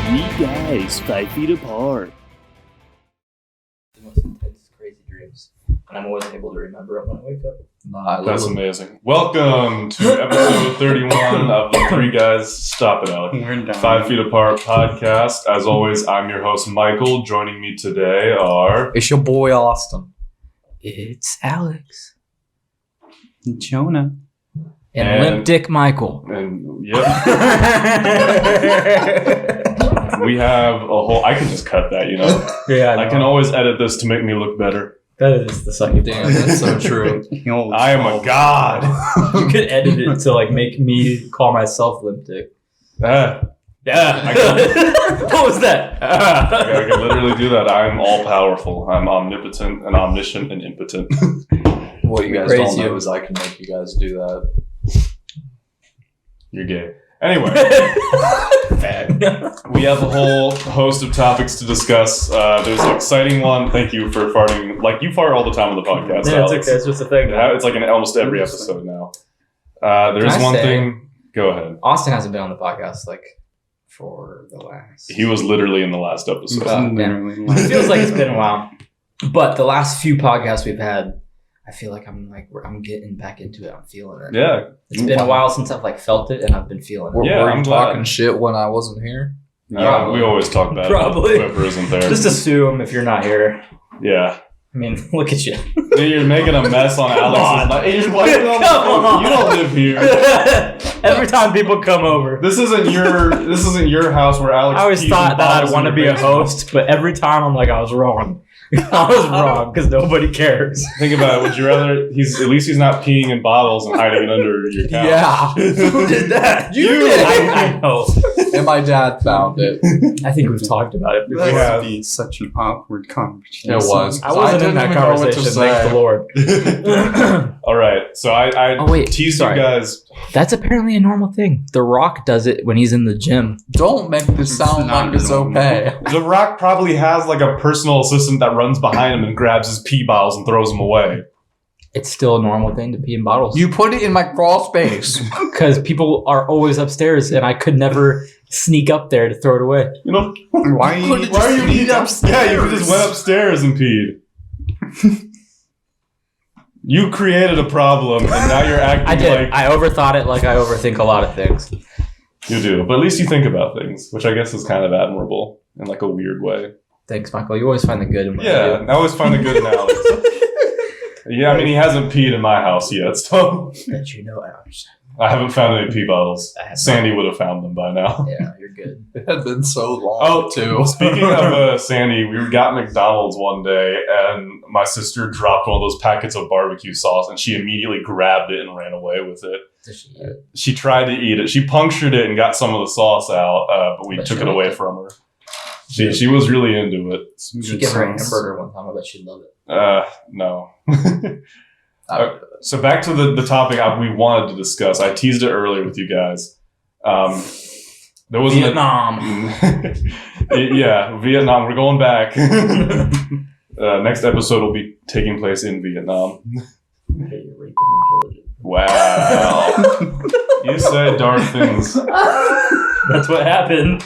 Three guys, 5 feet apart. The most intense, crazy dreams. And I'm always able to remember it when I wake up. That's amazing. Welcome to episode 31 of the Three Guys, Stop It Alec, 5 Feet Apart podcast. As always, I'm your host, Michael. Joining me today are... It's your boy, Austin. It's Alex. Jonah. And Limp Dick Michael. And, yep. We have a whole... I can just cut that, you know? Yeah, I can always edit this to make me look better. That is the second. Damn, that's so true. I am a god. You could edit it to like make me call myself Limp Dick. Yeah. What was that? I can literally do that. I'm all powerful. I'm omnipotent and omniscient and impotent. What you guys Praise don't know you. is I can make you guys do that. You're gay. Anyway, we have a whole host of topics to discuss. There's an exciting one. Thank you for farting. Like, you fart all the time on the podcast, Yeah, it's Alex. okay. It's just a thing. It's like in almost every episode now. There's Can I one say- thing. Go ahead. Austin hasn't been on the podcast like for the last. He was literally in the last episode. It feels like it's been a while, but the last few podcasts we've had, I feel like I'm getting back into it. I'm feeling it. Yeah. It's been a while since I've like felt it, and I've been feeling it. Yeah, Were I'm you glad. talking shit when I wasn't here? We always talk bad Probably. about whoever isn't there. Just assume if you're not here. Yeah. I mean, look at you. You're making a mess on Alex's life. Hey, why you on the Come phone? on. You don't live here. Every time people come over, This isn't your house where Alex. I always pees thought in that I'd bottles want to in be your a basement. host, but every time I'm like, I was wrong. I was wrong because nobody cares. Think about it. Would you rather? At least he's not peeing in bottles and hiding it under your couch. Yeah. Who did that? You did. I know. And my dad found it. I think we've talked about it before. That Yeah. would be such an awkward conversation. It was. I wasn't in that conversation, thanks the Lord. All right. So I Oh, wait, teased sorry. you guys. That's apparently a normal thing. The Rock does it when he's in the gym. Don't make this sound not like it's normal. okay. The Rock probably has like a personal assistant that runs behind him and grabs his pee bottles and throws them away. It's still a normal thing to pee in bottles. You put it in my crawl space. Because people are always upstairs, and I could never sneak up there to throw it away. You know? Why are you peeing upstairs? Yeah, you just went upstairs and peed. You created a problem, and now you're acting I did. like I overthought it like I overthink a lot of things. you do. But at least you think about things, which I guess is kind of admirable in like a weird way. Thanks, Michael. You always find the good in what Yeah, you do. I always find the good in Alex. Yeah, I mean, he hasn't peed in my house yet, so That you know, Alex. I haven't found any pee bottles. I have Sandy would have found them by now. Yeah, you're good. It had been so long, Oh, too. Speaking of Sandy, we got McDonald's one day, and my sister dropped one of those packets of barbecue sauce, and she immediately grabbed it and ran away with it. Does she eat it? She tried to eat it. She punctured it and got some of the sauce out, but we But took she it away liked it. from her. She was really into it. She'd give her a hamburger one time. I bet she'd love it. No. I- So back to the topic we wanted to discuss. I teased it earlier with you guys. There was Vietnam. Yeah, Vietnam. We're going back. Next episode will be taking place in Vietnam. Okay, you're raping and pillaging. Wow. You said dark things. That's what happened.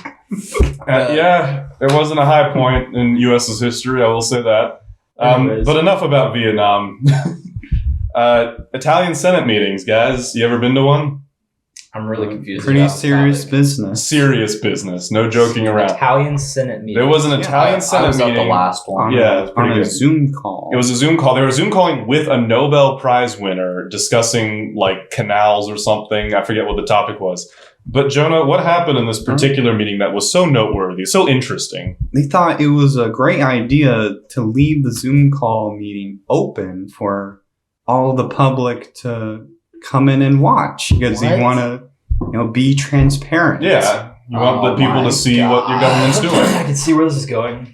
Yeah, it wasn't a high point in U.S.'s history, I will say that. Anyways. But enough about Vietnam. Italian Senate meetings, guys. You ever been to one? I'm really confused. Pretty about the serious topic. business. Serious business. No joking around. Italian Senate meeting. There was an Italian I Senate was at meeting. the last one. Yeah, it's pretty on a good. Zoom call. It was a Zoom call. They were Zoom calling with a Nobel Prize winner discussing like canals or something. I forget what the topic was. But Jonah, what happened in this particular meeting that was so noteworthy, so interesting? They thought it was a great idea to leave the Zoom call meeting open for all the public to come in and watch because What? they want to, be transparent. Yeah, you want the people my to see what your government's I doing. can see where this is going.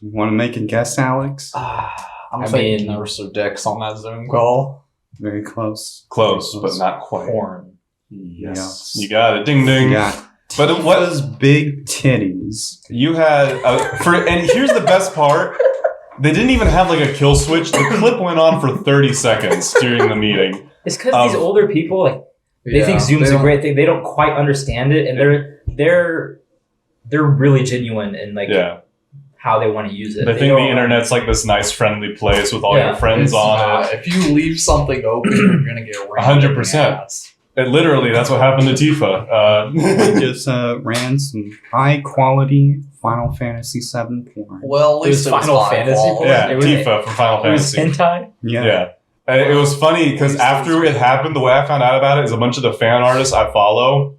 You want to make a guess, Alex? I'm I thinking mean- nurse or dicks on that Zoom call. Very close. Close, but not quite. Porn. Yes, you got it. Ding ding. Yeah. But it was Was big titties. you had and here's the best part. They didn't even have like a kill switch. The clip went on for 30 seconds during the meeting. It's because these older people, like, they think Zoom's a great thing. They don't quite understand it, and they're really genuine in like how they want to use it. They think the internet's like this nice, friendly place with all your friends It's on not. it. If you leave something open, you're gonna get 100%. Literally, that's what happened to Tifa. We just ran some high quality Final Fantasy VII porn. Well, at least It was Final high Fantasy. quality. Yeah, It was- Tifa from Final It was Fantasy. hentai. Yeah. And it was funny because after it happened, the way I found out about it is a bunch of the fan artists I follow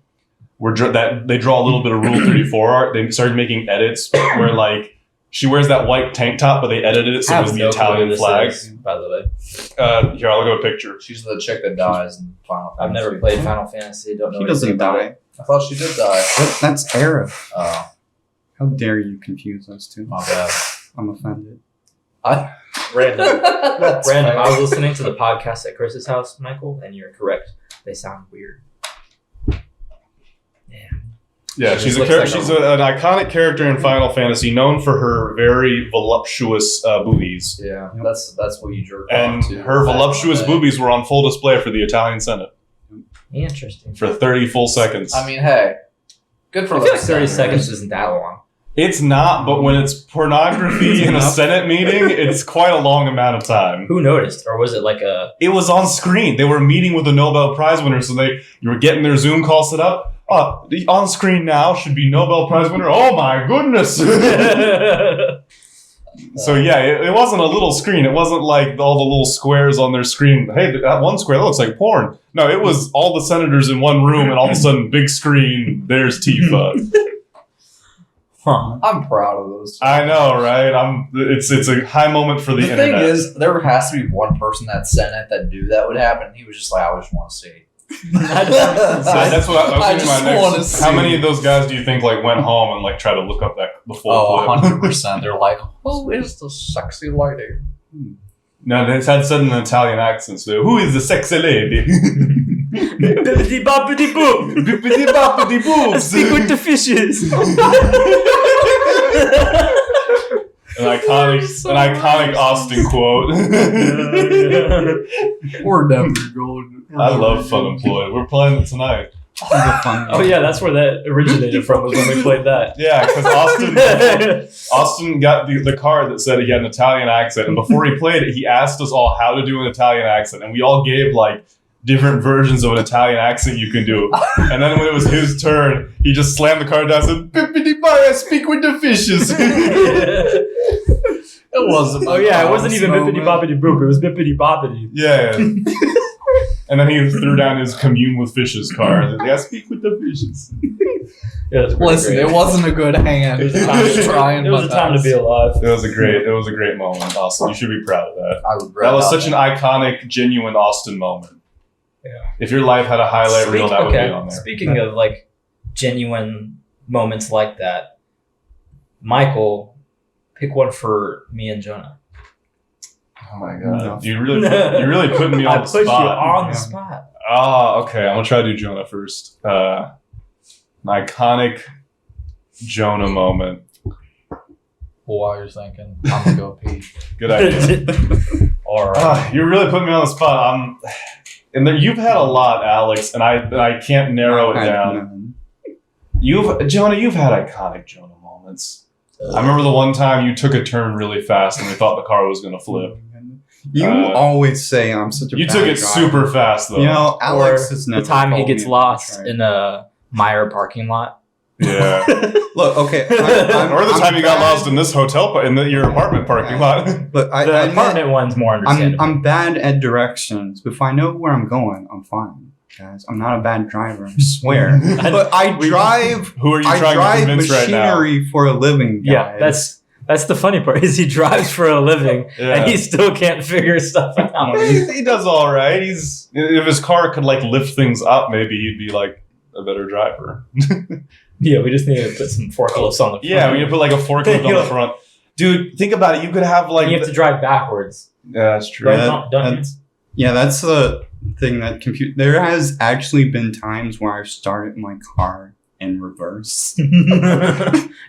that they draw a little bit of Rule 34 art. They started making edits where like she wears that white tank top, but they edited it so it was the Italian flag. By the way, Here, I'll look at a picture. She's the chick that dies in Final Fantasy. I've never played Final Fantasy. Don't know. She anything doesn't about die. it. I thought she did die. That's Era. Oh, How dare you confuse those two? my bad. I'm offended. Random. That's Random. fair. I was listening to the podcast at Chris's house, Michael, and you're correct. They sound weird. Yeah, She she's just a looks like an iconic character in Final Fantasy, known for her very voluptuous boobies. Yeah, that's what you jerk And off to. her back in voluptuous the day. boobies were on full display for the Italian Senate Interesting. for 30 full seconds. I mean, hey, good for I feel like those 30 senators. seconds isn't that long. It's not, but when it's pornography in a Senate meeting, it's quite a long amount of time. Who noticed? Or was it like a... It was on screen. They were meeting with the Nobel Prize winner, so you were getting their Zoom call set up. The on screen now should be Nobel Prize winner. Oh my goodness! So yeah, it wasn't a little screen. It wasn't like all the little squares on their screen. Hey, that one square that looks like porn. No, it was all the senators in one room, and all of a sudden, big screen. There's Tifa. Huh. I'm proud of those. I know, right? It's a high moment for the The internet. thing is, there has to be one person that Senate that knew that would happen. He was just like, I just want to see. That's what I was I thinking. just My wanna next. How see. many of those guys do you think like went home and like tried to look up the full Oh, clip? 100%. They're like, who is the sexy lady? No, they had said in an Italian accent. So, who is the sexy lady? Bippity boppity boop. Bippity boppity boobs. Speak with the fishes. An iconic Austin quote. We're never going. I love Fun Employed. We're playing it tonight. Oh yeah, that's where that originated from, was when we played that. Yeah, because Austin got the card that said he had an Italian accent, and before he played it, he asked us all how to do an Italian accent, and we all gave like different versions of an Italian accent you can do. And then when it was his turn, he just slammed the card down and said, "Bippity bye, speak with the fishes." It wasn't. Oh yeah, it wasn't even bippity boppity boop. It was bippity boppity. Yeah. And then he threw down his commune with fishes card. Yeah, speak with the fishes. Yeah, it was Listen, great. it wasn't a good hand. It was a I time, was trying. it was a my time to best. be alive. It was a great moment, Austin. You should be proud of that. I regret That was about such an iconic, genuine Austin moment. Yeah. If your life had a highlight reel, that would be on there. Speaking of like genuine moments like that, Michael, pick one for me and Jonah. Oh my god! No. You really putting me on I the put spot. you on Yeah. the spot. Oh, okay. I'm gonna try to do Jonah first. An iconic Jonah moment. While you're thinking, I'm gonna go pee. Good idea. All right. You're really putting me on the spot. And there, you've had a lot, Alex, and I can't narrow it down. Jonah, you've had iconic Jonah moments. I remember the one time you took a turn really fast and we thought the car was gonna flip. You always say I'm such a You bad took it driver. super fast though. You know, Alex Or has the never time he called gets me a lost bad in a Meyer parking lot. Yeah. driver. Look, okay. Or the time you got lost in this hotel, your apartment parking lot. Look, The I admit, apartment one's more understandable. I'm bad at directions. If I know where I'm going, I'm fine, guys. I'm not a bad driver. I swear. But I drive. Who are you I trying to drive convince right now? machinery for a living, guys. Yeah, that's the funny part, is he drives for a living Yeah. and he still can't figure stuff out. He does all right. If his car could like lift things up, maybe he'd be like a better driver. Yeah, we just need to put some forklifts on the front. Yeah, we need to put like a forklift on the front. Dude, think about it. You could have like. You have to drive backwards. Yeah, that's true. Right? Yeah, Don't you? that's the thing that There has actually been times where I've started my car in reverse.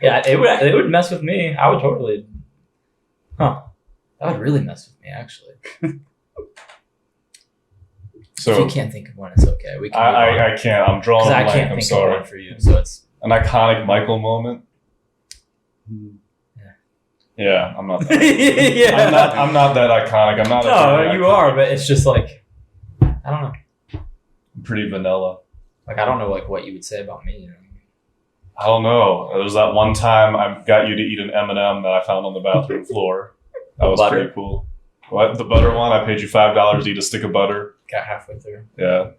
Yeah, it would mess with me. I would totally. Huh. That would really mess with me, actually. If you So can't think of one, it's okay. We can. I can't. I'm drawing a Because I blank. can't I'm think of sorry. one for you. So it's An iconic Michael moment. Yeah, I'm not. That, Yeah. I'm not that iconic. I'm not. No, you are, but it's just like I don't know. I'm pretty vanilla. Like I don't know like what you would say about me. You know? I don't know. There was that one time I got you to eat an M&M that I found on the bathroom floor. That was Butter? pretty cool. What? The butter one? I paid you $5 to eat a stick of butter. Got halfway through. Yeah.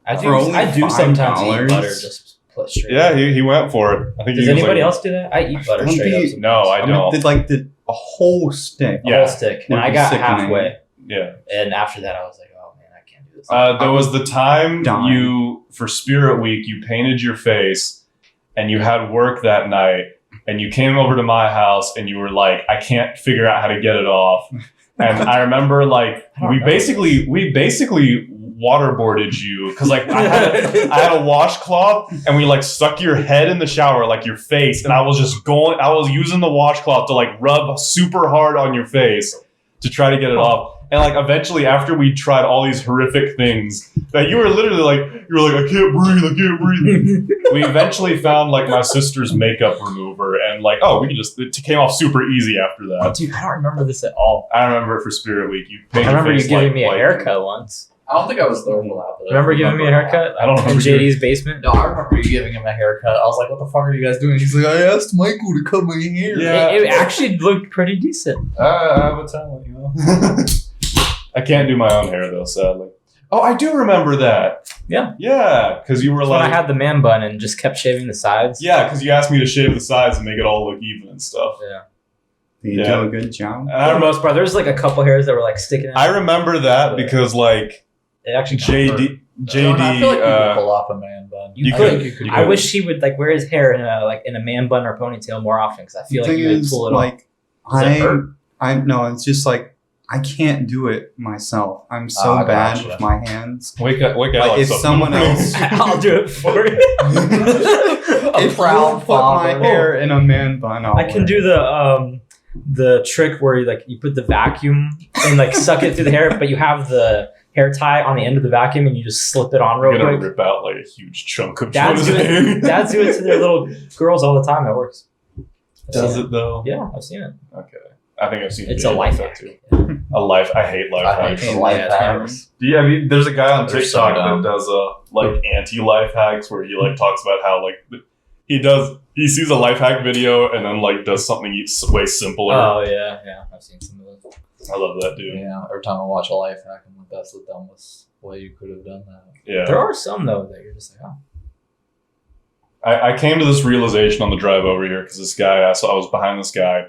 I For do. only I do sometimes eat $5? butter just put straight. Yeah, up. he went for it. I think Does he was anybody like, else do that? I eat butter Don't straight be- up. Sometimes. No, I don't. Did like a whole stick. A Yeah. whole stick, and Would I be got sickening. halfway, Yeah. and after that, I was like, "Oh man, I can't do this." There was the time Dying. you, for Spirit Week, you painted your face and you had work that night and you came over to my house and you were like, I can't figure out how to get it off. And I remember like, I don't we know basically waterboarded you because like I had a washcloth and we like stuck your head in the shower, like your face. And I was using the washcloth to like rub super hard on your face to try to get it off. And like eventually after we tried all these horrific things that you were literally like, I can't breathe. We eventually found like my sister's makeup remover and like, it came off super easy after that. Dude, I don't remember this at all. I remember it for Spirit Week. You I painted remember your you face giving like me a white. haircut once. I don't think I was there for that. But Remember giving me a haircut I don't in remember. JD's basement? No, I remember you giving him a haircut. I was like, "What the fuck are you guys doing?" He's like, "I asked Michael to cut my hair." Yeah. It actually looked pretty decent. I have a talent, you know. I can't do my own hair though, sadly. Oh, I do remember that. Yeah. Yeah, because you were That's when like, I had the man bun and just kept shaving the sides. yeah, because you asked me to shave the sides and make it all look even and stuff. Yeah. Did you Yeah. do a good job? And For the most part, there's like a couple hairs that were like sticking out. I remember that because like It actually kinda hurt. JD, I feel like you could uh, pull off a man bun. You I could. think You I wish he would like wear his hair in a man bun or ponytail more often because I feel like thing you would is, pull it like, Does it hurt? no, it's just like I can't do it myself. I'm so I bad gotcha. with my hands. wake up Like, Alex if up in the someone morning. else- off. I'll do it for you. If proud you put my father. hair in a man bun, I'll I can wear do the trick where you put the vacuum and like suck it through the hair, but you have the hair tie on the end of the vacuum and you just slip it on You're real gonna quick. rip out like a huge chunk of Dads do Jonah's hair. it. Dads do it to their little girls all the time. It works. I've Does seen it though? Yeah, I've seen it. Okay. I think I've seen It's videos a life like hack. that too. I hate life I hacks. hate Yeah, life it's hacks. I mean, there's a guy on They're so TikTok dumb. that does like anti-life hacks where he like talks about how like he sees a life hack video and then like does something way simpler. Oh yeah, I've seen some of those. I love that dude. Yeah, every time I watch a life hack, I'm like, "That's the dumbest way you could have done that." Yeah. There are some though that you're just like, oh, I came to this realization on the drive over here because this guy, I was behind this guy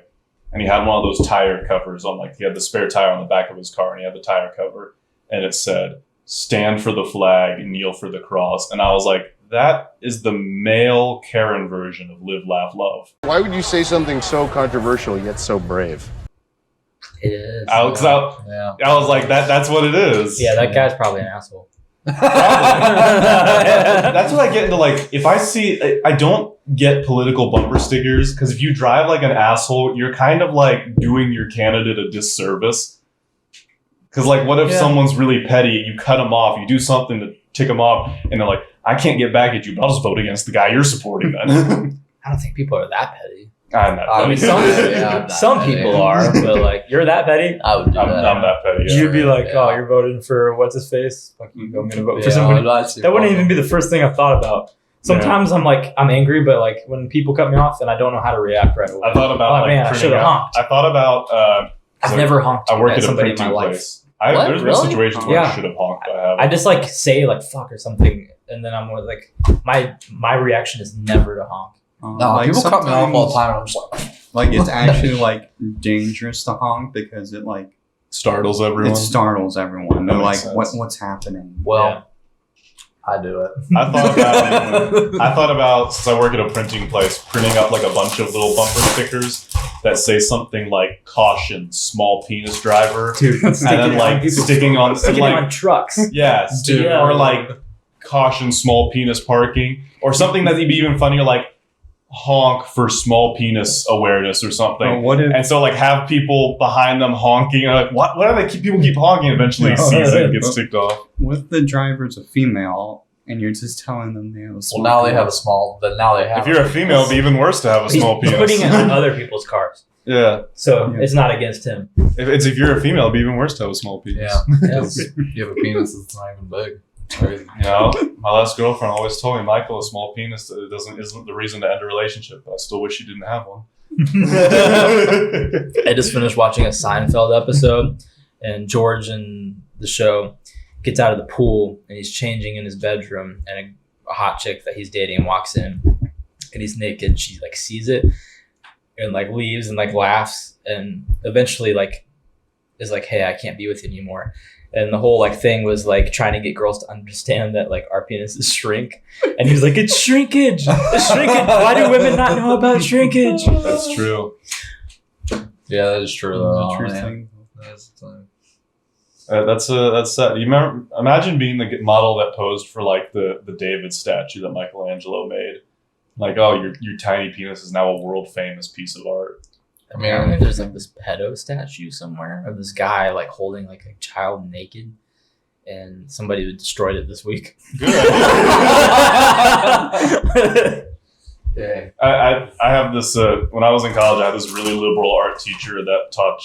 and he had one of those tire covers on, like he had the spare tire on the back of his car and he had the tire cover and it said, "Stand for the flag, kneel for the cross." And I was like, that is the male Karen version of live, laugh, love. Why would you say something so controversial yet so brave? it is. I was like, that's what it is. Yeah, that guy's probably an asshole. That's what I get into. Like, if I don't get political bumper stickers because if you drive like an asshole, you're kind of like doing your candidate a disservice. Because like, what if someone's really petty? You cut them off. You do something to tick them off, and they're like, "I can't get back at you, but I'll just vote against the guy you're supporting." Then I don't think people are that petty. I'm not I petty. mean, some some petty. people are, but like you're that petty. I would do I'm that. that petty. Yeah. You'd be like, Yeah. oh, you're voting for what's his face? Fuck you, I'm gonna vote for Yeah, somebody. that's That wouldn't even be the first thing I thought about. Sometimes I'm like, I'm angry, but like when people cut me off, and I don't know how to react right away. I thought about Oh, like man, I printing should've out- honked. I thought about. I've so never honked I work at at a somebody in my printing life. place. What? There's been Really? situations where I Yeah. should have honked. I haven't. I just like say like fuck or something, and then I'm like, my reaction is never to honk. No, like people cut me off all the sometimes, time, and I'm just like, Like it's actually like dangerous to honk because it like startles everyone. it startles everyone. That They're like, makes sense. what's happening? well, I do it. I thought about since I work at a printing place, printing up like a bunch of little bumper stickers that say something like "Caution, small penis driver," Dude, and then like sticking on trucks. yeah, Dude. or like "Caution, small penis parking," or something that'd be even funnier, like "Honk for small penis awareness" or something. But what if And so, like, have people behind them honking. And like, what? What are they? People keep honking. Eventually, No. sees it and gets ticked off. the driver's a female and you're just telling them they have a small Well, now they have a penis. small. But now they have. If you're a female, it'd be even worse to have a He's small penis. putting it on other people's cars, Yeah. so Yeah. it's not against him. If you're a female, it'd be even worse to have a small penis. Yeah, because you have a penis that's not even big. It's crazy. You know, my last girlfriend always told me, Michael, a small penis isn't the reason to end a relationship. But I still wish you didn't have one. I just finished watching a Seinfeld episode, and George in the show gets out of the pool and he's changing in his bedroom, and a hot chick that he's dating walks in, and he's naked. She like sees it and like leaves and like laughs, and eventually like is like, "Hey, I can't be with you anymore." And the whole like thing was like trying to get girls to understand that like our penises shrink, and he's like, "It's shrinkage. It's shrinkage. Why do women not know about shrinkage?" That's true. Yeah, that is true. It's Though. a true Man. thing. That's the thing. That's sad. You remember? Imagine being the model that posed for like the David statue that Michelangelo made. Like, oh, your tiny penis is now a world famous piece of art. I mean, Apparently there's like this pedo statue somewhere of this guy like holding like a child naked, and somebody destroyed it this week. yeah. I have this when I was in college, I had this really liberal art teacher that taught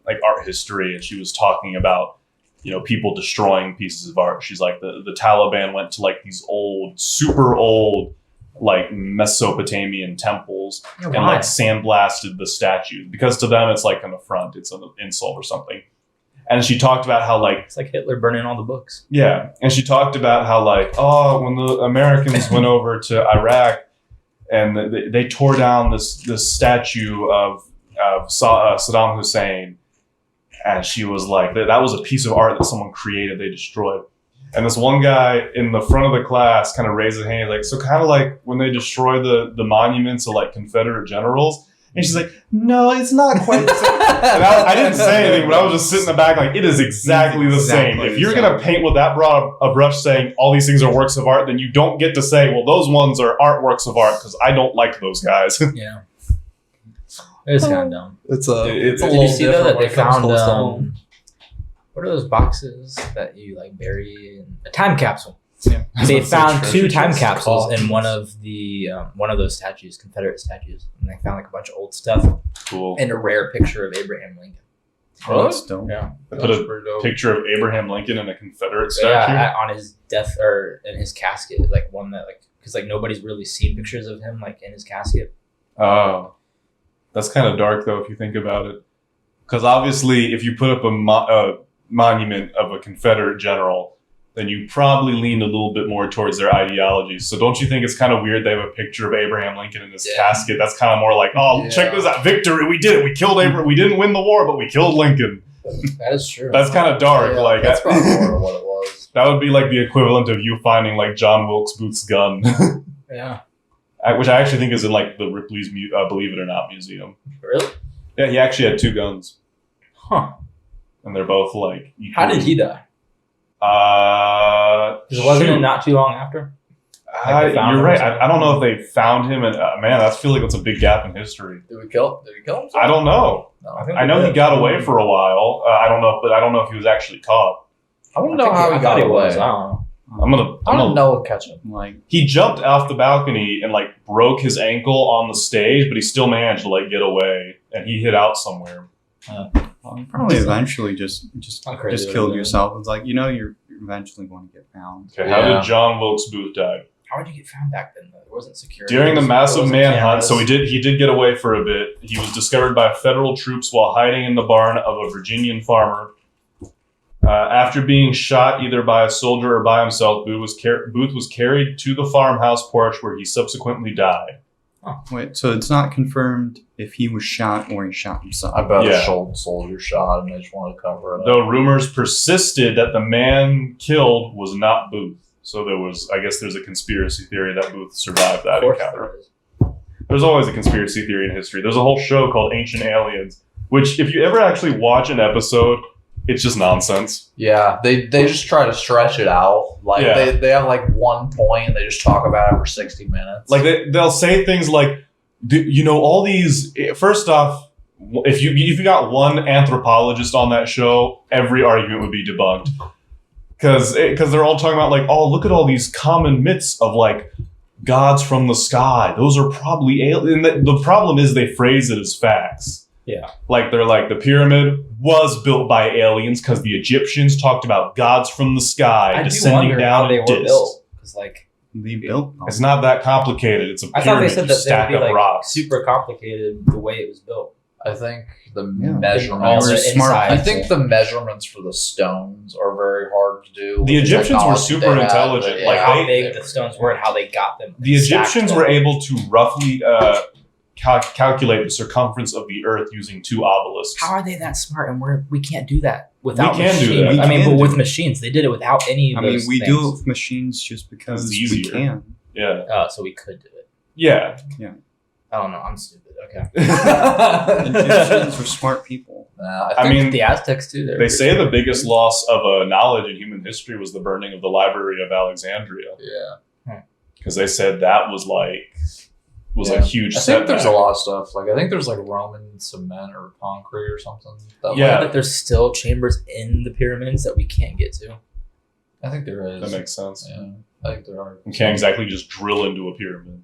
like art history, and she was talking about, you know, people destroying pieces of art. She's like, the Taliban went to like these old, super old, like Mesopotamian temples and like sandblasted the statues, because to them it's like an affront, it's an insult or something. And she talked about how like It's like Hitler burning all the books. yeah, and she talked about how like, oh, when the Americans went over to Iraq and they tore down this statue of Saddam Hussein, and she was like, that was a piece of art that someone created, they destroyed. And this one guy in the front of the class kind of raised his hand, like, so kind of like when they destroy the monuments of like Confederate generals. And she's like, no, it's not quite the same. And I didn't say anything, but I was just sitting in the back like, it is exactly the same. If you're going to paint with that broad a brush saying all these things are works of art, then you don't get to say, well, those ones are artworks of art, because I don't like those guys. Yeah. It's kind of dumb. It's a Did you little see though different that when they it comes found close to home. what are those boxes that you like bury in a time capsule? Yeah. They So found treasure two time chests. capsules in one of those statues, Confederate statues, and they found like a bunch of old stuff Cool. and a rare picture of Abraham Lincoln. Oh, that's dope. Yeah, I put a picture of Abraham Lincoln in a Confederate statue. yeah, on his death or in his casket, like one that like because like nobody's really seen pictures of him like in his casket. Oh, that's kind of dark though if you think about it, because obviously if you put up a monument of a Confederate general, then you probably lean a little bit more towards their ideologies. So don't you think it's kind of weird they have a picture of Abraham Lincoln in his casket? That's kind of more like, oh, check this out, victory, we did it, we killed Abraham, we didn't win the war, but we killed Lincoln. That is true. That's kind of dark. Yeah, like that's probably more of what it was. that would be like the equivalent of you finding like John Wilkes Booth's gun, Yeah. which I actually think is in like the Ripley's Believe It or Not museum. Really? Yeah, he actually had two guns, Huh. and they're both like. How did he die? Because wasn't it not too long after? Like they found you're him or right. something? I don't know if they found him, and man, I feel like that's a big gap in history. Did he kill him? I don't know. No. I know he got away for a while. I don't know, but I don't know if he was actually caught. I want to know how he got away. I don't know. I'm gonna. know catch him. Like, He jumped off the balcony and like broke his ankle on the stage, but he still managed to like get away, and he hid out somewhere. probably eventually just I'm crazy with killed that. yourself. It's like, you're eventually going to get found. Okay, how Yeah. did John Wilkes Booth die? How did you get found back then? Though? There wasn't security. During the There massive wasn't manhunt, cameras. so he did get away for a bit. He was discovered by federal troops while hiding in the barn of a Virginian farmer. After being shot either by a soldier or by himself, Booth was carried to the farmhouse porch where he subsequently died. Wait, so it's not confirmed if he was shot or he shot himself. I bet Yeah. a soldier shot and they just wanted to cover it up. Though rumors persisted that the man killed was not Booth. So there's a conspiracy theory that Booth survived that Of course encounter. there is. There's always a conspiracy theory in history. There's a whole show called Ancient Aliens, which if you ever actually watch an episode, it's just nonsense. Yeah, they just try to stretch it out. Like Yeah. they have like one point and they just talk about it for 60 minutes. Like they'll say things like, all these. First off, if you got one anthropologist on that show, every argument would be debunked. because they're all talking about like, oh, look at all these common myths of like gods from the sky. Those are probably alien. And the problem is they phrase it as facts. Yeah. Like they're like the pyramid was built by aliens because the Egyptians talked about gods from the sky I do descending wonder down how they in were discs. built. Because like They built them. It's not that complicated. It's a I thought they pyramid. said You that they stack would be up like rocks. super complicated the way it was built. I think the Yeah. All measurements. the smart. insides. I think the measurements for the stones are very hard to do. with The Egyptians were technology super they had, intelligent. but Like, how they- big the stones were and how they got them. The Egyptians Stacked were them. able to roughly calculate the circumference of the Earth using 2 obelisks. How are they that smart? And we can't do that without We can do machines. that. We I mean, can but do with it. machines, they did it without any of I mean, those we things. do it with machines just because It's we easier. can. Yeah. So we could do it. Yeah. I don't know. I'm stupid. Okay. Egyptians were smart people. I mean, The Aztecs too. they say the biggest loss of knowledge in human history was the burning of the Library of Alexandria. yeah. Because they said that was like Yeah. a huge I think setback. there's a lot of stuff. Like I think there's like Roman cement or concrete or something. That Yeah. That there's still chambers in the pyramids that we can't get to. I think there is. That makes sense. Yeah, I think there are. You can't exactly just drill into a pyramid.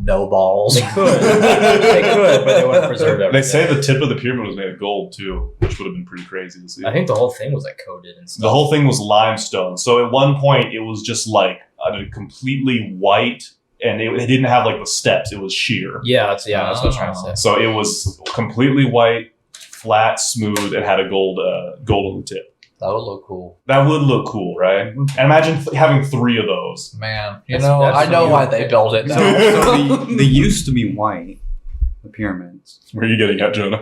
No balls. They could. They could, but they wouldn't preserve everything. They say the tip of the pyramid was made of gold too, which would have been pretty crazy to see. I think the whole thing was like coated and stuff. The whole thing was limestone. So at one point, it was just like a completely white, and it didn't have like the steps. It was sheer. Yeah, that's what I was trying to say. So it was completely white, flat, smooth, and had a gold on the tip. That would look cool. That would look cool, right? And imagine having 3 of those. Man, That's- I that's know the why beautiful they built it. So, Now. they used to be white, the pyramids. Where are you getting at, Jonah?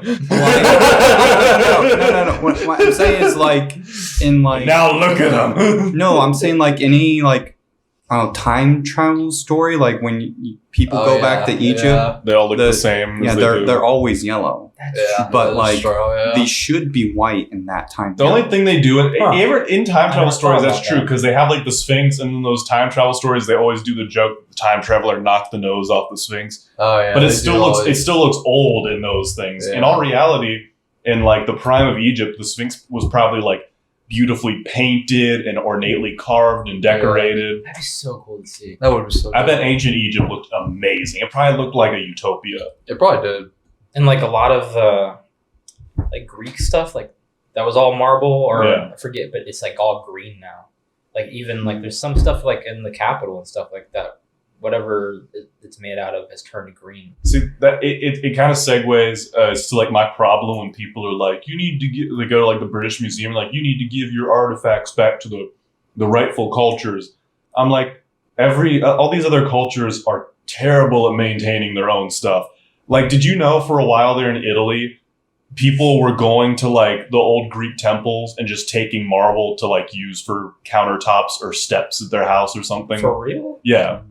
No. What I'm saying is like in like Now look at them. no, I'm saying like any like time travel story, like when people go back to Egypt, Yeah, They all look the The- same. yeah, as they they're do. they're always yellow. yeah, But, that's like, true, yeah. They should be white in that time. The only thing they do in time I travel never stories, thought that's about true, that. because they have like the Sphinx, and in those time travel stories, they always do the joke: the time traveler knocked the nose off the Sphinx. Oh yeah, But it they still do looks always- old in those things. In Yeah. all reality, in like the prime of Egypt, the Sphinx was probably like beautifully painted and ornately carved and decorated. That'd be so cool to see. That would be so. I cool. bet ancient Egypt looked amazing. It probably looked like a utopia. it probably did. And like a lot of like Greek stuff, like that was all marble or Yeah. I forget, but it's like all green now. Like even like there's some stuff like in the Capitol and stuff like that. Whatever it's made out of has turned green. See that it kind of segues as to like my problem when people are like, you need to they go to like the British Museum, like you need to give your artifacts back to the rightful cultures. I'm like, all these other cultures are terrible at maintaining their own stuff. Like, did you know for a while there in Italy, people were going to like the old Greek temples and just taking marble to like use for countertops or steps at their house or something? For real? Yeah.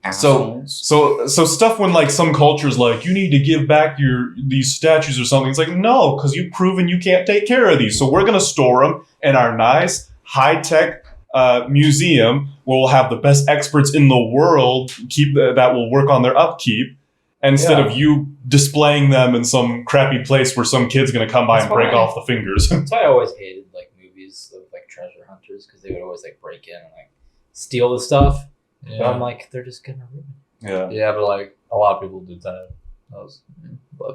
Assholes. So stuff when like some cultures like you need to give back these statues or something. It's like no, because you've proven you can't take care of these. So we're gonna store them in our nice high tech museum where we'll have the best experts in the world that will work on their upkeep. Instead of you displaying them in some crappy place where some kid's gonna come by That's and break why- off the fingers. That's why I always hated like movies of like treasure hunters because they would always like break in and like steal the stuff. But I'm like, they're just gonna ruin it. Yeah. Yeah, but like a lot of people did that.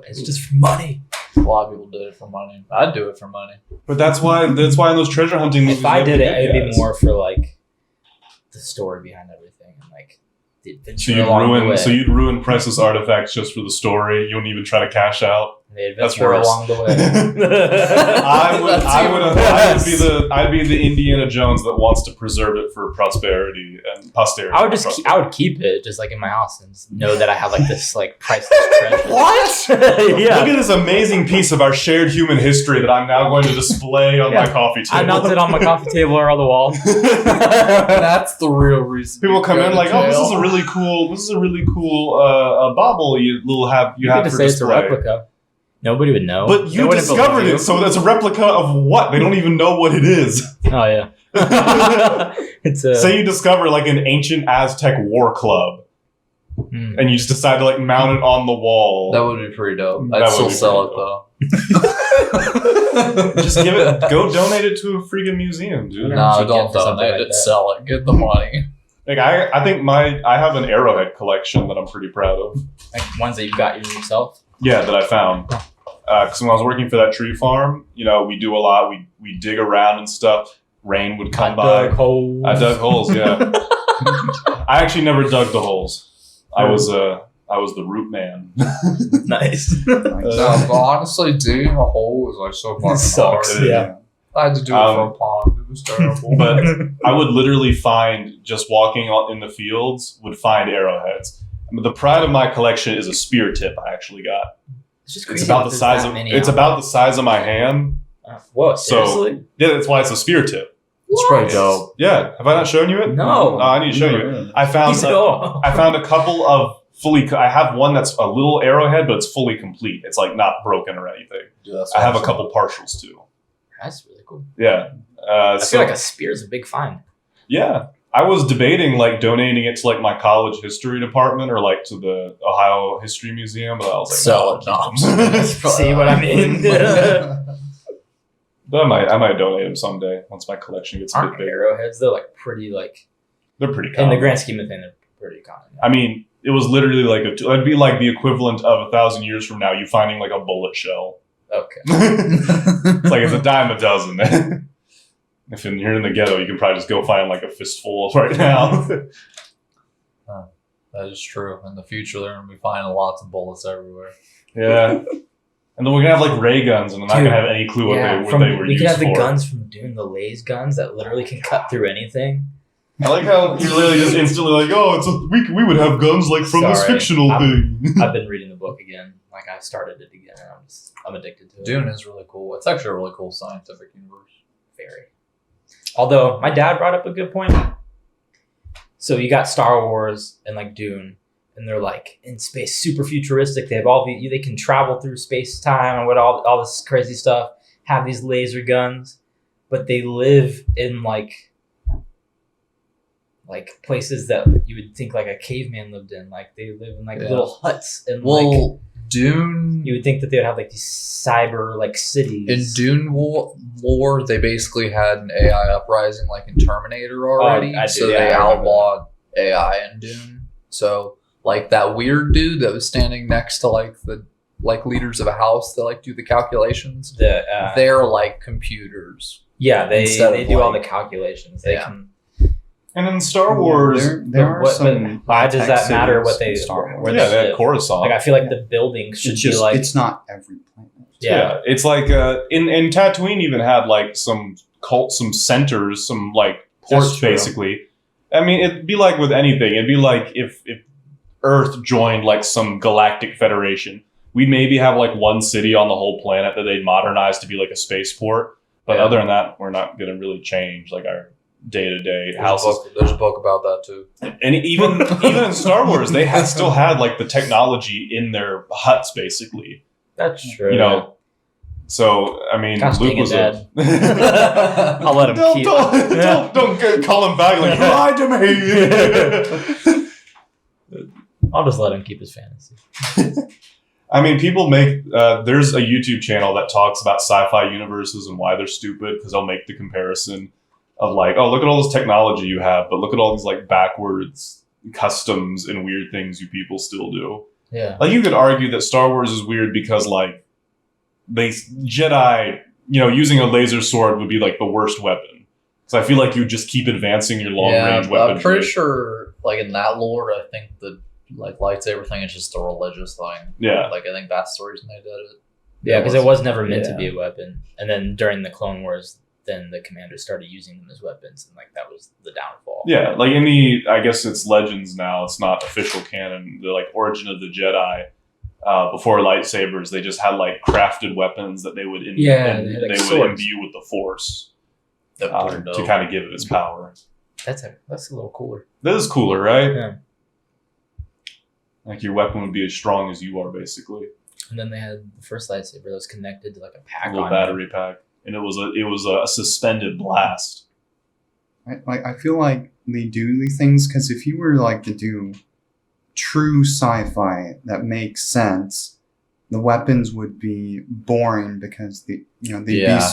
It's just for money. a lot of people did it for money. I'd do it for money. But that's why in those treasure hunting movies. If I did it, it'd be guys. more for like the story behind everything and like the adventure So along the way. you'd ruin priceless artifacts just for the story. You wouldn't even try to cash out. The That's adventure worse. along the way. I'd be the Indiana Jones that wants to preserve it for prosperity and posterity. I would keep it just like in my house and just know that I have like this like priceless treasure. What? Yeah. Look at this amazing piece of our shared human history that I'm now going to display on my coffee table. I mounted it on my coffee table or on the wall. That's the real reason. People you come go in to like, oh, this jail. is a really cool bauble you have You for could just say it's a display. replica. Nobody would know. But They you wouldn't discovered believe it, so that's a replica of what? They don't even know what it is. you. Oh yeah. It's a Say you discover like an ancient Aztec war club. and you just decide to like mount it on the wall. That would be pretty dope. That I'd would still be sell it pretty though. Just go donate it to a freaking museum, dude. No, you get don't for something donate like it. that? Sell it. Get the money. Like I think I have an arrowhead collection that I'm pretty proud of. Like ones that you got yourself. Yeah, that I found. Because when I was working for that tree farm, you know, we do a lot. We dig around and stuff. Rain would come by. Dug holes. I dug holes. Yeah. I actually never dug the holes. I was the root man. Nice. No, but honestly, digging a hole is like so fucking Sucks, hard. yeah. I had to do it for a pond. It was terrible. But I would literally find, just walking in the fields, would find arrowheads. I mean, the pride of my collection is a spear tip I actually got. It's just It's crazy. about that the there's size that of many it's out about the size of my hand. there. Whoa, So- seriously? Yeah, that's why it's a spear tip. It's pretty dope. Yeah, have I not shown you it? No. I need to show you it. I found He said, oh. I found a couple of I have one that's a little arrowhead, but it's fully complete. It's like not broken or anything. Dude, that's I have a awesome. couple partials too. That's really cool. Yeah. I So feel like a spear is a big find. yeah, I was debating like donating it to like my college history department or like to the Ohio History Museum, but I was like, Sell it. No. See what I mean? But I might donate them someday once my collection gets a bit Aren't bigger. arrowheads though like pretty like They're pretty in common. the grand scheme of things they're pretty common. I mean, it was literally like it'd be like the equivalent of 1,000 years from now, you finding like a bullet shell. Okay. It's like it's a dime a dozen. If you're in the ghetto, you can probably just go find like a fistful right now. That is true. In the future, they're going to be finding lots of bullets everywhere. Yeah. And then we're gonna have like ray guns, and I'm not Dude, gonna have any clue what they were we used could have for. the guns from Dune, the laser guns that literally can cut through anything. I like how you're literally just instantly like, oh, we would have guns like from this Sorry, fictional thing. I've been reading the book again. Like I started it again, and I'm addicted to it. Dune is really cool. It's actually a really cool scientific universe. Very. Although my dad brought up a good point. So you got Star Wars and like Dune, and they're like in space, super futuristic. They have they can travel through space time and what all this crazy stuff. Have these laser guns, but they live in like places that you would think like a caveman lived in. Like they live in like Yeah. little huts and Well, Dune. you would think that they would have like these cyber like cities. In Dune lore, they basically had an AI uprising like in Terminator already. I do, so yeah, they I remember outlawed AI in Dune. So like that weird dude that was standing next to like the leaders of a house that like do the calculations. They're like computers. they instead of, do all the like- calculations. They Yeah. can. And in Star Wars, there are What- some. why does tech that matter? cities What they in Star Wars. where yeah, they they had live. Coruscant. Like I feel like the buildings should It's be just like it's not every planet. yeah. It's like in Tatooine even had like some centers, some like ports That's true. basically. I mean, it'd be like with anything. It'd be like if Earth joined like some galactic federation, we'd maybe have like one city on the whole planet that they'd modernize to be like a spaceport. But Yeah. other than that, we're not going to really change like our day-to-day houses. There's a book about that too. And even in Star Wars, they still had like the technology in their huts basically. That's true. You know. So I mean, Gosh, Luke dang it, was Dad. a. I'll let him don't, keep. don't call him back like you lied to me. I'll just let him keep his fantasy. I mean, people make there's a YouTube channel that talks about sci-fi universes and why they're stupid because they'll make the comparison of like, oh, look at all this technology you have, but look at all these like backwards customs and weird things you people still do. Yeah. Like you could argue that Star Wars is weird because like they Jedi, you know, using a laser sword would be like the worst weapon. So I feel like you just keep advancing your long range weapon. I'm pretty sure, like in that lore, I think the like lightsaber thing is just a religious thing. Yeah. Like I think that's the reason they did it. Yeah, because it was never meant to Yeah. be a weapon. And then during the Clone Wars, then the commanders started using them as weapons, and like that was the downfall. Yeah, like I guess it's Legends now. It's not official canon. The like origin of the Jedi, before lightsabers, they just had like crafted weapons that they would they had, like, would swords. imbue with the Force That's pretty to dope. kind of give it its power. That's a little cooler. That is cooler, right? Yeah. Like your weapon would be as strong as you are, basically. And then they had the first lightsaber that was connected to like a A pack little on battery pack, and it was a suspended blast. I feel like they do these things because if you were like to do true sci-fi that makes sense, the weapons would be boring because they'd be so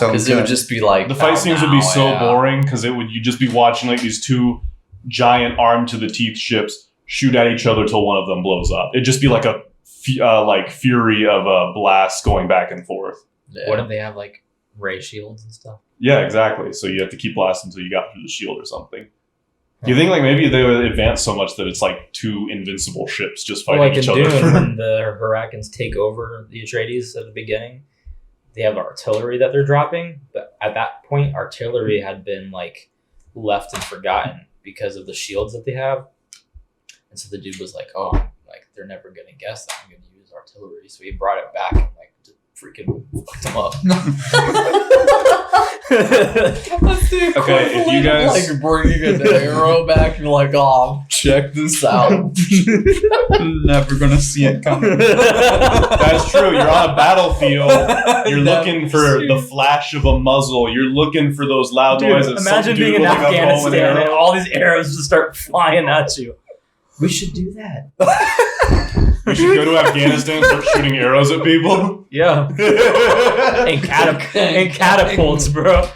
because good. it would just be like The fight scenes would be so yeah. boring because you'd just be watching like these two giant armed to the teeth ships shoot at each other till one of them blows up. It'd just be like a fury of a blast going back and forth. Yeah. What if they have like ray shields and stuff? Yeah, exactly. So you have to keep blasting until you got through the shield or something. Do you think like maybe they would advance so much that it's like two invincible ships just fighting Like each in other? Dune, when the Hyracans take over the Atreides at the beginning, they have artillery that they're dropping, but at that point, artillery had been like left and forgotten because of the shields that they have. And so the dude was like, "Oh, like they're never gonna guess that I'm gonna use artillery." So he brought it back and like just freaking fucked them up. Okay, if you guys like bringing an arrow back, you're like, "Oh, check this out." never gonna see it coming. That's true. You're on a battlefield. You're looking for the flash of a muzzle. You're looking for those loud noises. Some Imagine dude being in with, like, a bow and Afghanistan and arrow. all these arrows just start flying at you. We should do that. We should go to Afghanistan and start shooting arrows at people. Yeah. And catapults, bro.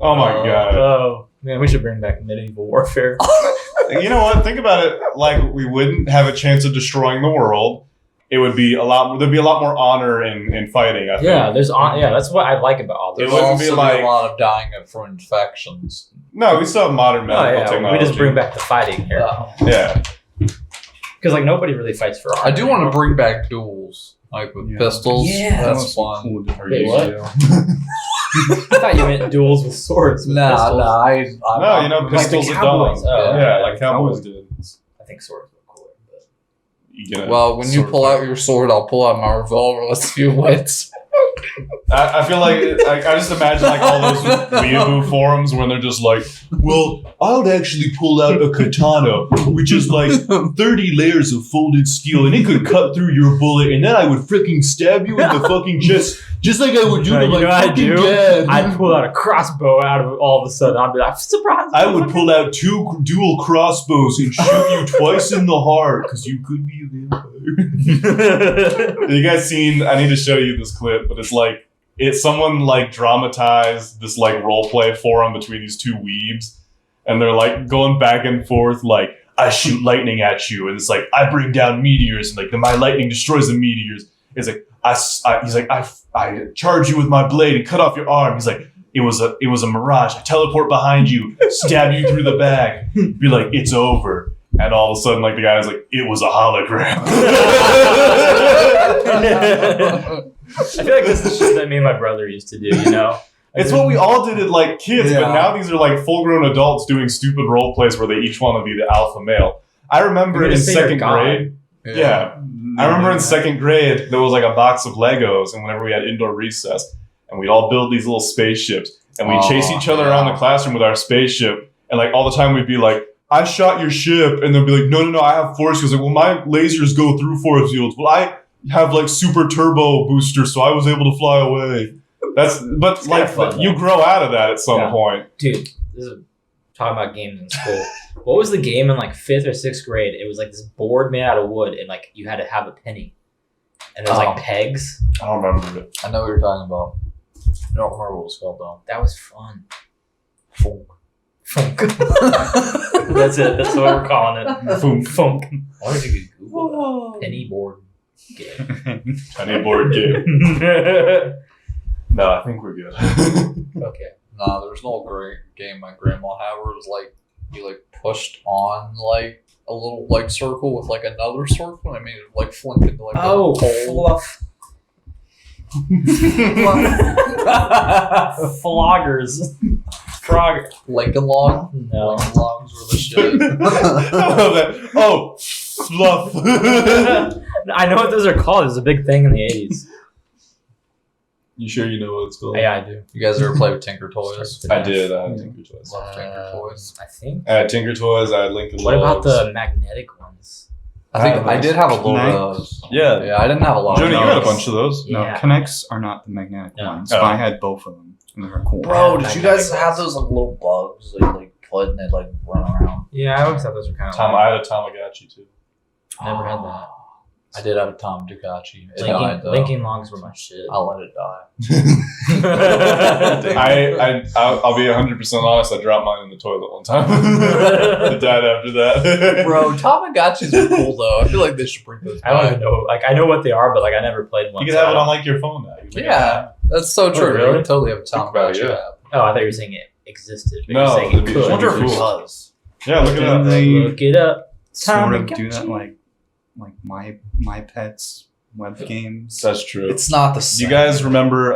Oh my god. Oh, man, we should bring back medieval warfare. You know what? Think about it. Like we wouldn't have a chance of destroying the world. It would be there'd be a lot more honor in fighting, I think. Yeah, that's what I like about all It this. wouldn't also be be like- a lot of dying from infections. No, we still have modern Oh, medical yeah, technology. we just bring back the fighting here. Yeah. Because, like, nobody really fights for honor. I do want to bring back duels, like with Yeah. pistols. Yeah. That's fun. Cool. Wait, what? I thought you meant duels with swords. With pistols. No, you know, Like the pistols are cowboys. dumb. Oh, yeah, okay. like cowboys did. I think swords were cooler. But... You get a Well, when you sword pull fight. out your sword, I'll pull out my revolver. Let's see who wins. I feel like I just imagine like all those weeaboo forums when they're just like, well, I would actually pull out a katana, which is like 30 layers of folded steel, and it could cut through your bullet, and then I would freaking stab you in the fucking chest, just like I would do to my fucking dad. I'd pull out a crossbow out of all of a sudden. I'd be like, I'm surprised. I would pull out 2 dual crossbows and shoot you twice in the heart, because you could be a vampire. Have you guys seen, I need to show you this clip, but it's someone like dramatized this like role play forum between these two weebs, and they're like going back and forth like, I shoot lightning at you, and it's like, I bring down meteors, and like my lightning destroys the meteors. It's like he's like, I charge you with my blade and cut off your arm. He's like, it was a mirage. I teleport behind you, stab you through the back, be like, it's over. And all of a sudden, like the guy's like, it was a hologram. I feel like this is shit that me and my brother used to do, you know? It's what we all did as like kids, Yeah. but now these are like full-grown adults doing stupid role plays where they each want to be the alpha male. I remember You're in gonna say you're second God. grade. Yeah. I remember in second grade, there was like a box of Legos, and whenever we had indoor recess, and we'd all build these little spaceships, and we'd chase each other around the classroom with our spaceship, and like all the time we'd be like, I shot your ship, and they'd be like, no, I have force fields. Like, well, my lasers go through force fields. Well, I have like super turbo booster, so I was able to fly away. But like fun, you though. grow out of that at some Yeah. point. Dude, this is talking about games in school. What was the game in like 5th or 6th grade? It was like this board made out of wood, and like you had to have a penny. And there's like pegs. I don't remember it. I know what you're talking about. I don't remember what it was called though. That was fun. Funk. Funk. That's it. That's what we're calling it. Funk. Funk. I wonder if you could Google that. Penny board game. Any board game. No, I think we're good. Okay. Nah, there's no great game my grandma had where it was like you like pushed on like a little like circle with like another circle and it made it like flink into like a hole. fluff. Floggers. Frog. Lincoln log. No. Lincoln logs were the shit. I love that. Oh, fluff. I know what those are called. It was a big thing in the 80s. You sure you know what it's called? Yeah, I do. You guys ever play with Tinker Toys? I did. I had Tinker Toys. Love Tinker Toys. I think. I had Tinker Toys. I had Lincoln What about Logs. the magnetic ones? I think I did have a load Nice. of those. Yeah. Yeah, I didn't have a lot Jody, of you those. had a bunch of those. No, Yeah. Connects are not the magnetic No. ones, Oh. but I had both of them. And they were cool. Bro, did you guys have those like little bugs that you like put and they'd like run around? Yeah, I always thought those were kind of. I had a Tamagotchi too. Never had that. I did have a Tom Ducati. It died, though. Linking logs were my shit. I let it die. I'll be 100% honest. I dropped mine in the toilet one time. It died after that. Bro, Tamagotchis are cool though. I feel like they should bring those back. I don't even know. Like, I know what they are, but like I never played one. You can have it on like your phone now. Yeah, that's so true. really? You can totally have a Think about it, Tamagotchi yeah. app. Oh, I thought you were saying it existed. But No, you're saying it'd it be- could. I wonder if it was. Yeah, look it Didn't up. they Look it up. sort of do Tamagotchi. that like my pets web games? That's true. It's not the Do same. you guys remember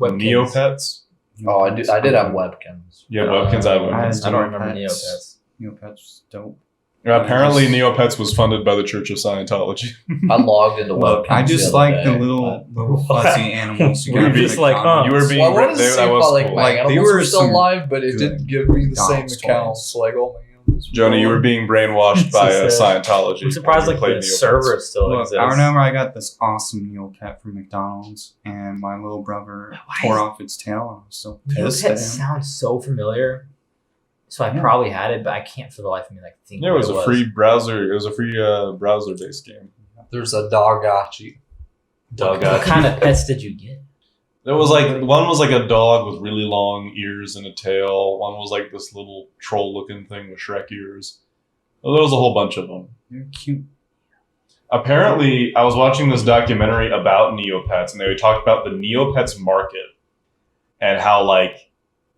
Webkins. Neopets? Oh, I did have Webkins. Yeah, Webkins. I have I Webkins. had I don't remember Neopets. Neopets. Neopets dope. Yeah, apparently Neopets was funded by the Church of Scientology. I logged into Look, Webkins. I just the other like the day, little fuzzy animals. You were just like, huh? You were being Well, I wanted to see that if was I like cool. my Like, they animals were were still some alive, but it good didn't give me the same dogs accounts. Like all my animals. were Jonah, you were alive. being brainwashed by So sad. Scientology. I'm surprised when like you the played Neopets. server still Look, exists. I remember I got this awesome Neopet from McDonald's, and my little brother Why tore is- off its tail. I was so pissed Neopets at him. sounds so familiar. So I Yeah. probably had it, but I can't for the life of me like think. Yeah, it what was a free browser. It was a free browser-based game. There's a Doggachi. What kind of pets did you get? There was like one was like a dog with really long ears and a tail. One was like this little troll-looking thing with Shrek ears. Well, there was a whole bunch of them. They're cute. Apparently, I was watching this documentary about Neopets, and they talked about the Neopets market and how like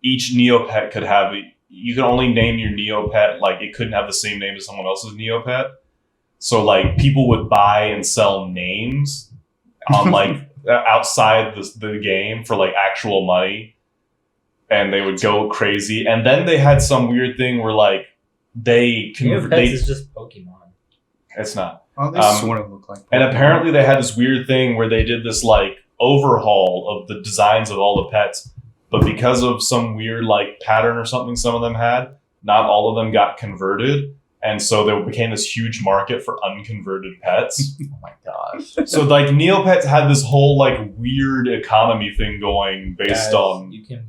each Neopet could have. You can only name your Neopet like it couldn't have the same name as someone else's Neopet. So like people would buy and sell names on like outside the game for like actual money, and they would go crazy. And then they had some weird thing where like Neopets is just Pokemon. it's not. Oh, they sort of look like. And Pokemon. apparently they had this weird thing where they did this like overhaul of the designs of all the pets, but because of some weird like pattern or something some of them had, not all of them got converted. And so there became this huge market for unconverted pets. Oh my gosh. So like Neopets had this whole like weird economy thing going based Guys, on you can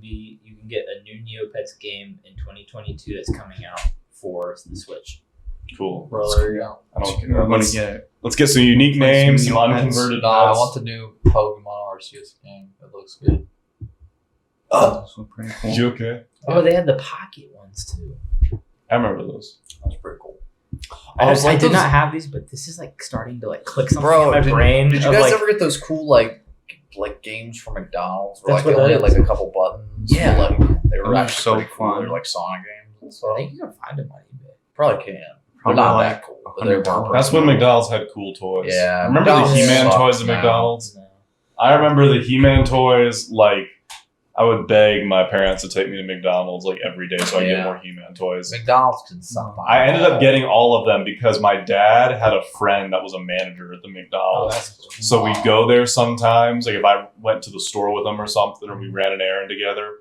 get a new Neopets game in 2022 that's coming out for the Switch. cool. Bro, there you go. I don't I'm care. gonna Let's, get it. let's get some unique Play some names, some Neopets. unconverted No, I pets. want the new Pokemon Arceus game. It looks good. Those were pretty cool. You okay? Oh, they had the pocket ones too. I remember those. That's pretty cool. I did not have these, but this is like starting to like click something Bro, in my brain. Did you of, guys like, ever get those cool like games from McDonald's where That's like they what only that had like is. a couple buttons? Yeah. Like they were Those are actually so pretty cool. fun. They're like Sonic games and I stuff. think you can find them on eBay. Probably can. They're Probably not like that cool. But they were $100. That's when McDonald's had cool toys. Yeah, Remember the McDonald's He-Man sucks toys at now. McDonald's? No. I remember the He-Man toys, like, I would beg my parents to take me to McDonald's, like, every day so I get Yeah. more He-Man toys. McDonald's can suck. I ended up getting all of them because my dad had a friend that was a manager at the Oh, McDonald's. that's cool. So we'd go there sometimes, like if I went to the store with him or something, or we ran an errand together.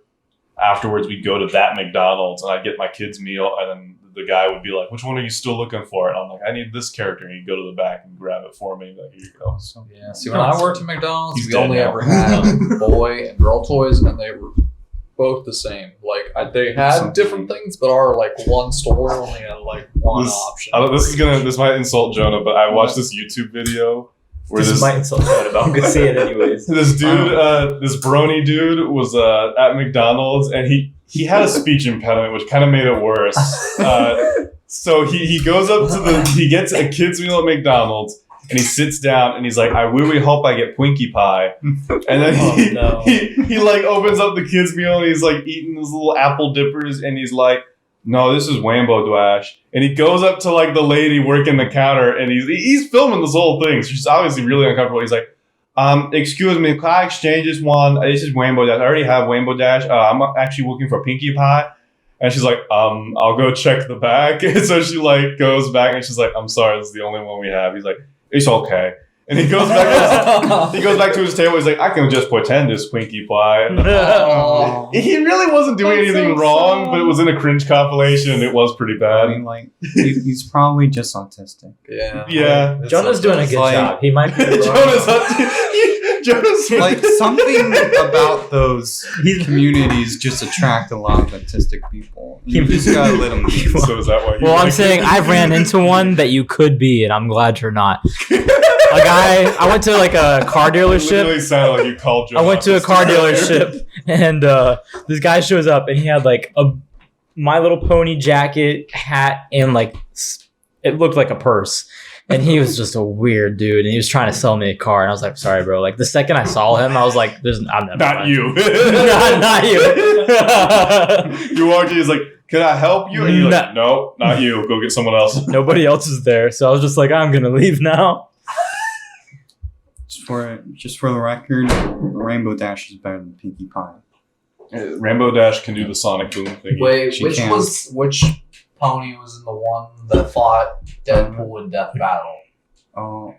Afterwards, we'd go to that McDonald's, and I'd get my kid's meal, and then the guy would be like, "Which one are you still looking for?" And I'm like, "I need this character." And he'd go to the back and grab it for me. Like, here you go. So, Yeah. See, when I worked at McDonald's, He's we dead only now. ever had boy and girl toys, and they were both the same. Like they had Something. different things, but our like one store only had like one option. This might insult Jonah, but I watched this YouTube video where This might insult you, but I'm gonna say it anyways. this dude, this brony dude, was at McDonald's, and he had a speech impediment, which kind of made it worse. So he goes up to he gets a kid's meal at McDonald's, and he sits down, and he's like, "I really hope I get Twinkie pie." And then Oh, no. he like opens up the kid's meal, and he's like eating his little apple dippers, and he's like, "No, this is Wambo Dash." And he goes up to like the lady working the counter, and he's filming this whole thing. So she's obviously really uncomfortable. He's like, "Excuse me, can I exchange this one? This is Wambo Dash. I already have Wambo Dash. I'm actually looking for Pinkie Pie." And she's like, "I'll go check the back." And so she like goes back, and she's like, "I'm sorry, this is the only one we have." He's like, "It's okay." And he goes back to his table. He's like, "I can just pretend it's Twinkie Pie." Oh. He really wasn't doing That's anything so wrong, sad. but it was in a cringe compilation, and it was pretty I bad. mean, like, he's probably just autistic. Yeah. Yeah. Jonah's doing a good like- job. He might be Jonah's wrong. Jonah's Like something about those communities just attract a lot of autistic people. You just gotta let them be. So is that why? Well, I'm saying I've ran into one that you could be, and I'm glad you're not. Like I went to like a car It dealership. literally sounded like you called Jonah. I went to a car dealership, and this guy shows up, and he had like a My Little Pony jacket, hat, and like it looked like a purse. And he was just a weird dude, and he was trying to sell me a car, and I was like, "Sorry, bro." Like the second I saw him, I was like, I'm never Not buying you. not you. You walked in, he's like, "Can I help you?" And you're like, "No, not you. Go get someone else." Nobody else is there, so I was just like, "I'm gonna leave now." Just for the record, Rainbow Dash is better than Pinkie Pie. Rainbow Dash can do the Sonic Boom thing. Wait, She which can. pony was in the one that fought Deadpool in Death Battle? Oh,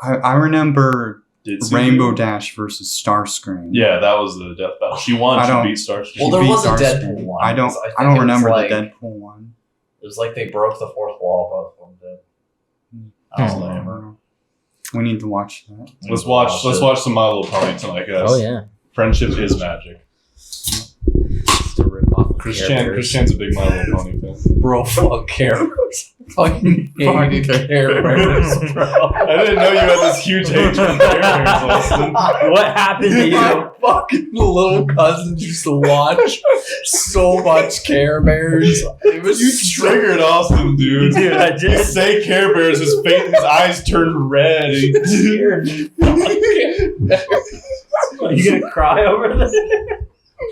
I remember Rainbow Dash versus Starscream. Yeah, that was the death battle. She won. I She don't- beat Starscream. Well, there beat was a Starscream. Deadpool one. I don't think remember it was the like- Deadpool one. It was like they broke the fourth wall, both of them did. I don't remember. We need to watch that. Let's watch some My Little Pony tonight, guys. Oh yeah, Friendship is magic. just a rip off of Christian's a big My Little Pony fan. Bro, fuck Care Bears. Fucking hated Care Bears, bro. I didn't know you had this huge hatred for Care Bears, Austin. What happened to you? My fucking little cousins used to watch so much Care Bears. It was You triggered Austin, dude. Dude, I You just say Care Bears, his eyes turn red. scared me. Are you gonna cry over this?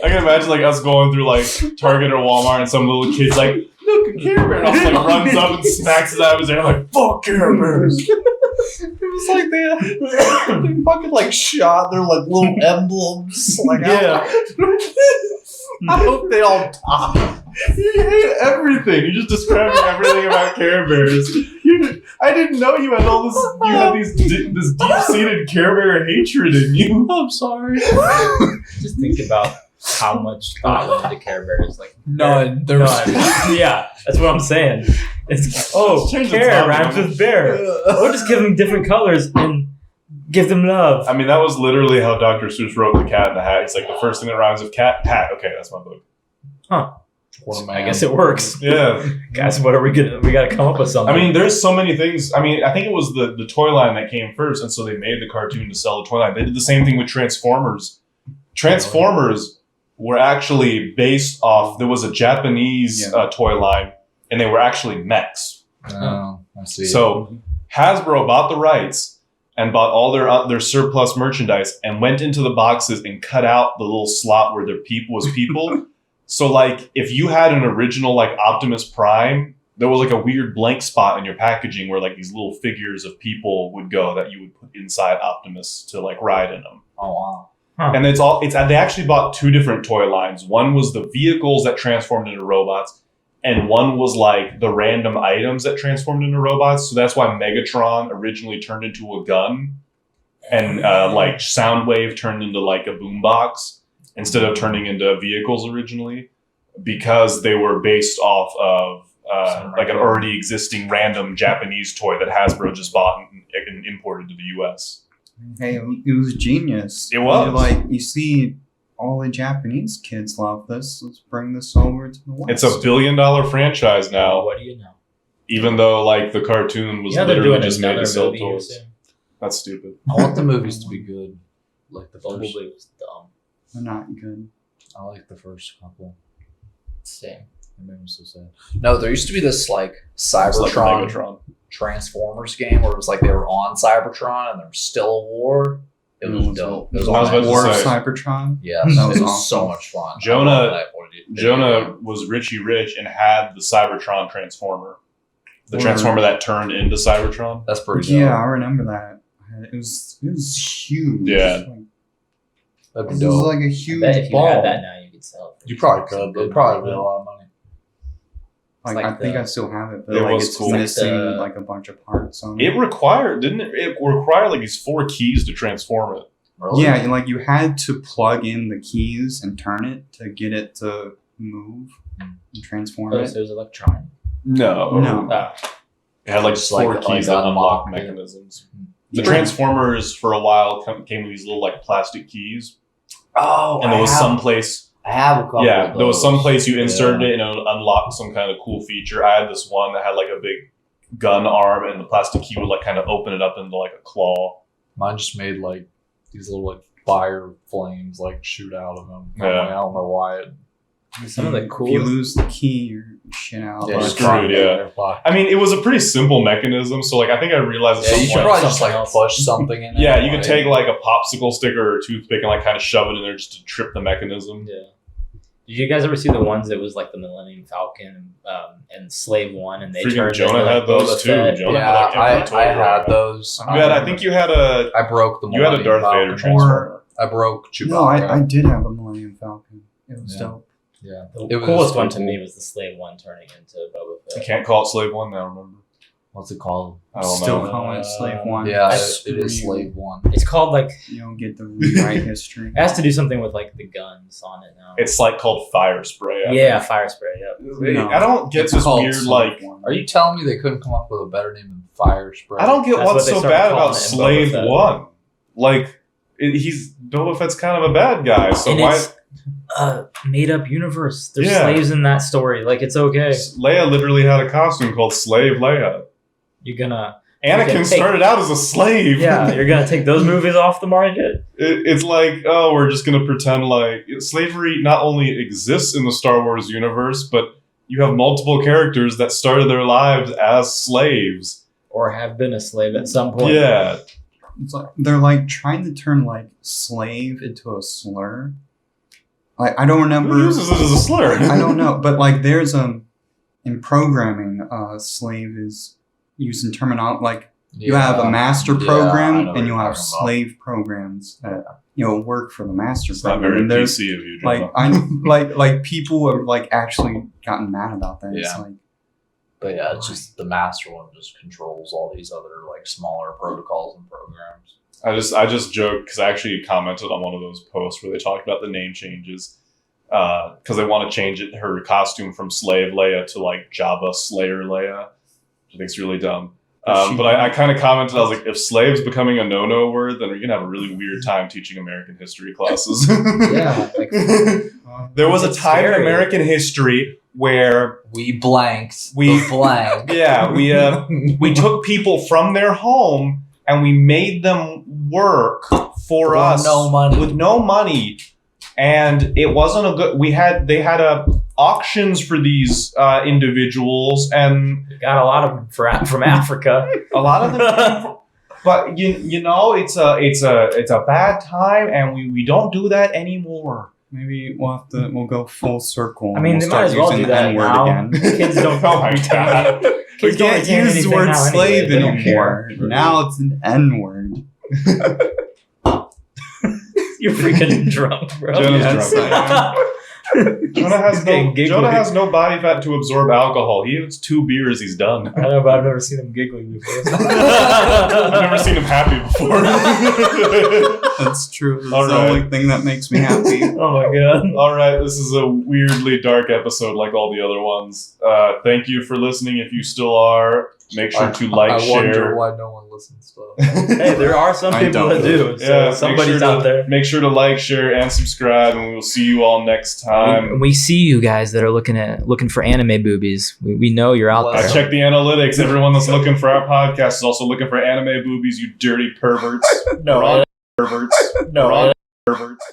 I can imagine like us going through like Target or Walmart and some little kid's like, look, a Care Bear. And Austin like runs up and smacks his eye with his hair like, fuck Care Bears. It was like they fucking like shot their like little emblems. Like Yeah. I hope they all die. You hate everything. You're just describing everything about Care Bears. I didn't know you had all this. You had this deep-seated Care Bear hatred in you. I'm sorry. Just think about how much thought went into Care Bears. Like None. There was none. Yeah, that's what I'm saying. It's Let's change the care topic. rhymes with bear. We'll just give them different colors and give them love. I mean, that was literally how Dr. Seuss wrote The Cat in the Hat. He's like, the first thing that rhymes with cat, hat. Okay, that's my book. Huh. What a I man. guess it works. Yeah. Guys, what are we gonna? We gotta come up with something. I mean, there's so many things. I mean, I think it was the toy line that came first, and so they made the cartoon to sell the toy line. They did the same thing with Transformers. Transformers were actually based off, there was a Japanese toy line, and they were actually mechs. Oh, I see. So Hasbro bought the rights and bought all their surplus merchandise and went into the boxes and cut out the little slot where their people was people. So like if you had an original like Optimus Prime, there was like a weird blank spot in your packaging where like these little figures of people would go that you would put inside Optimus to like ride in them. Oh wow. And they actually bought two different toy lines. One was the vehicles that transformed into robots, and one was like the random items that transformed into robots. So that's why Megatron originally turned into a gun, and like Soundwave turned into like a boombox instead of turning into vehicles originally, because they were based off of like an already existing random Japanese toy that Hasbro just bought and imported to the U.S. Hey, it was genius. It was. Like, you see, all the Japanese kids love this. Let's bring this over to the West. It's a $1 billion franchise now. what do you know? Even though like the cartoon was Yeah, they're literally doing just made another to sell movie here toys. soon. That's stupid. I want the movies to be good. Like the first. Bumblebee was dumb. They're not good. I like the first couple. Same. It made me so sad. No, there used to be this like It's like Cybertron Megatron. Transformers game where it was like they were on Cybertron and there was still a war. It was dope. It was I was on about to War of say- Cybertron. Yeah, That it was was awesome. so much fun. Jonah- I love that video Jonah game. was Richie Rich and had the Cybertron Transformer. The Word. Transformer that turned into Cybertron. That's pretty dope. Yeah, I remember that. It was huge. Yeah. Like, That'd be this is dope. like a I huge bet if you ball. had that now, you could sell it. You probably could. It'd probably be a lot of money. Like, It's I like think the- I still have it, but It like was it's cool. missing Like the- like a bunch of parts on It required, didn't it? It required like these 4 keys to transform it. Really? Yeah, and, like you had to plug in the keys and turn it to get it to move and transform Oh, it. so it was electronic. No. No. Oh. It had like Just 4 like- keys like that unlock unlock, yeah. mechanisms. The Transformers for a while came with these little like plastic keys. Oh, And there was some place. I have a couple. Yeah, of there was those. some place you inserted it and it would unlock some kind of cool feature. I had this one that had like a big gun arm and the plastic key would like kind of open it up into like a claw. Mine just made like these little like fire flames like shoot out of them. Yeah. I don't know why it. Some of the If coolest. you lose the key, you're shit out. Yeah, Like, screwed, yeah. I mean, it was a pretty simple mechanism. So like, I think I realized at Yeah, some you should point. probably just something like else. push something in. Yeah, it, you could like- take like a popsicle stick or a toothpick and like kind of shove it in there just to trip the mechanism. Yeah. Did you guys ever see the ones that was like the Millennium Falcon and Slave One, and they Freaking turned Jonah into, like, had those Boba too. Fett? Jonah Yeah, had, like, every toy I right had now. those. You had, I think you had a I broke the. you had a Millennium Darth Vader Falcon. Transformer. I broke Chewbacca. No, I did have a Millennium Falcon. It was Yeah. dope. Yeah, The it was coolest one to cool. me was the Slave One turning into Boba I Fett. can't call it Slave One now. Remember? What's it called? I don't Still know. calling it Slave One. Yeah, That's it is real. Slave One. It's called like You don't get the rewrite history. it has to do something with like the guns on it now. It's like called Fire Spray. I yeah, think. fire spray. Yep. No, I don't get it's this called weird Slave like. One. Are you telling me they couldn't come up with a better name than Fire Spray? I don't get That's what's what they so started bad calling about it in Slave Boba Fett. One. Like, he's Boba Fett's kind of a bad guy. So And why? it's a made up universe. There's Yeah. slaves in that story. Like it's okay. Leia literally had a costume called Slave Leia. You're gonna Anakin take- started out as a slave. yeah, you're gonna take those movies off the market. It's like, oh, we're just going to pretend like slavery not only exists in the Star Wars universe, but you have multiple characters that started their lives as slaves. Or have been a slave at some point. Yeah. It's like they're like trying to turn like slave into a slur. Like I don't remember. Who uses it as a slur? I don't know, but like there's in programming, slave is used in terminology. Like you have a master Yeah, I program know what and you you're have talking about. slave programs that work for the master It's not program. very And there's PC of you, like Jonah. like people have like actually gotten mad about that. It's Yeah. like But yeah, it's just the master one just controls all these other like smaller protocols and programs. I just joked because I actually commented on one of those posts where they talked about the name changes because they want to change her costume from Slave Leia to like Jabba Slayer Leia, which I think is really dumb. But I kind of commented, I was like, if slave's becoming a no-no word, then we're going to have a really weird time teaching American history classes. Yeah, like, There was a It's time in scary. American history where, We blanked We- the blank. yeah, we took people from their home and we made them work for With us no money. with no money, and it wasn't a good. They had auctions for these individuals, and got a lot of them from Africa. a lot of them. But you know, it's a bad time, and we don't do that anymore. maybe we'll go full circle. I mean, and they we'll might as well start do using the that N-word now. again. Kids don't. Oh my God. We Kids don't can't retain use the anything word now slave anyway. They don't anymore. care. Now it's an N word. You're freaking drunk, bro. Jonah's Yes, drunk. I am. Jonah has no body fat to absorb alcohol. He has 2 beers, he's done. I know, but I've never seen him giggling before. I've never seen him happy before. That's true. It's All the right. only thing that makes me happy. Oh my god. All right, this is a weirdly dark episode like all the other ones. Thank you for listening. If you still are, make sure to like, I wonder share. why no one listens to us. Hey, there are some I people don't. that do. So Yeah, somebody's out there. Make sure to like, share, and subscribe, and we will see you all next time. And we see you guys that are looking for anime boobies. We know you're out I there. check the analytics. Everyone that's looking for our podcast is also looking for anime boobies. You dirty perverts. No, We're on perverts. no, We're on perverts.